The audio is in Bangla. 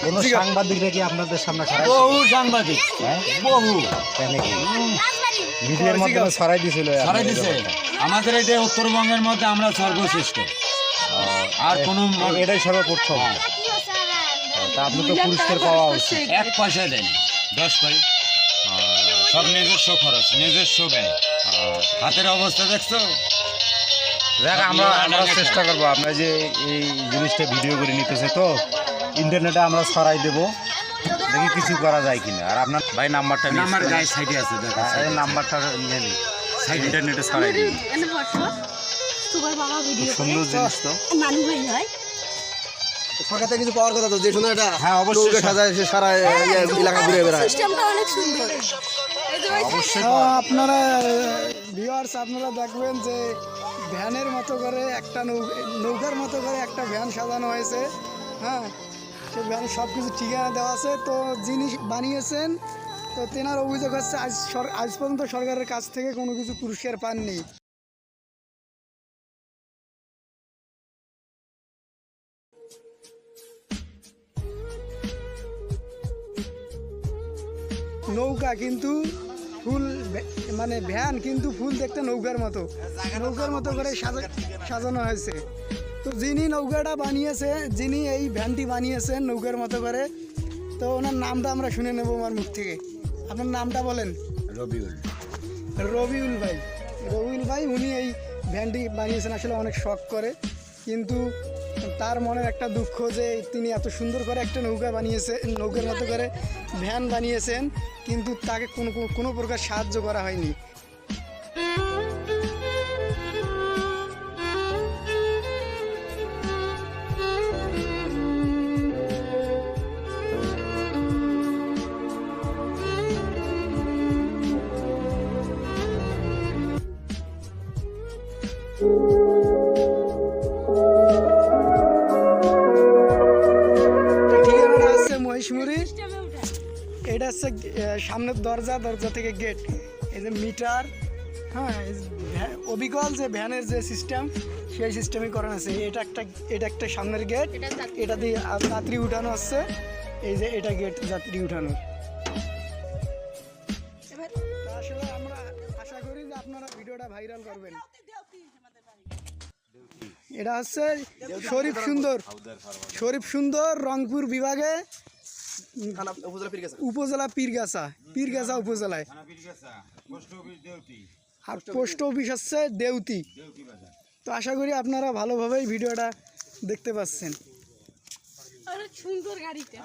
কোন সাংবাদিকরা কি আপনাদের সামনে খারাপ? বহু সাংবাদিক, বহু মিডিয়ার মাধ্যমে ছড়াই দিছিল, ছড়াই দিছে। আমাদের এটা উত্তরবঙ্গের মধ্যে আমরা সর্বশ্রেষ্ঠ, আর কোন এটাই সর্বপ্রথম। তা আপনি তো পুরস্কার পাওয়া উচিত। 1 পয়সা দেন, 10 পাই, সব নিজস্ব খরচ, নিজস্ব ব্যয়। হাতের অবস্থা দেখছো? দেখ, আমরা চেষ্টা করবো। আমরা যে এই জিনিসটা ভিডিও করে নিতেছে, তো ইন্টারনেটে আমরা ছড়াই দেবো, দেখি কিছু করা যায় কিনা। আর আপনার ভাই নাম্বারটা নিন। আমার গায়ে সাইডে আছে, দেখো এই নাম্বারটা নিয়ে নিন, ইন্টারনেটে ছড়াই দিন। সুন্দর জিনিস তো। সরকার থেকে কিছু পাওয়ার কথা তো, যে শুনে এটা হ্যাঁ, অবশ্যই সাজায় সে সারা এলাকা ঘুরে বেড়ায়। আপনারা ভিউয়ার্স, আপনারা দেখবেন যে ভ্যানের মতো করে একটা নৌকার মতো করে একটা ভ্যান সাজানো হয়েছে। হ্যাঁ, সে ভ্যান সব কিছু ঠিকানা দেওয়া আছে। তো যিনি বানিয়েছেন, তো তেনার অভিযোগ হচ্ছে আজ পর্যন্ত সরকারের কাছ থেকে কোনো কিছু পুরস্কার পাননি। নৌকা কিন্তু ফুল, মানে ভ্যান কিন্তু ফুল দেখতে নৌকার মতো করে সাজানো হয়েছে। তো যিনি নৌকাটা বানিয়েছে, যিনি এই ভ্যানটি বানিয়েছেন নৌকার মতো করে, তো ওনার নামটা আমরা শুনে নেব আমার মুখ থেকে। আপনার নামটা বলেন। রবিউল ভাই উনি এই ভ্যানটি বানিয়েছেন। আসলে অনেক শখ করে, কিন্তু তার মনের একটা দুঃখ যে তিনি এত সুন্দর করে একটা নৌকার মতো করে ভ্যান বানিয়েছেন, কিন্তু তাকে কোনো প্রকার সাহায্য করা হয়নি। ঠিকানাটা হচ্ছে মহিষমুড়ি। এটা হচ্ছে সামনের দরজা থেকে গেট। এই যে মিটার, হ্যাঁ, অবিকল যে ভ্যানের যে সিস্টেম, সেই সিস্টেমই করানো আছে। এটা একটা সামনের গেট, এটা দিয়ে যাত্রী উঠানো হচ্ছে। এই যে এটা গেট যাত্রী উঠানোর। আসলে আমরা আশা করি যে আপনারা ভিডিওটা ভাইরাল করবেন। এটা হচ্ছে শরীফ সুন্দর, রংপুর বিভাগে, উপজেলা পীরগাছা উপজেলায়। আর পোস্ট অফিস হচ্ছে দেউতি। তো আশা করি আপনারা ভালোভাবেই ভিডিওটা দেখতে পাচ্ছেন। সুন্দর গাড়িতে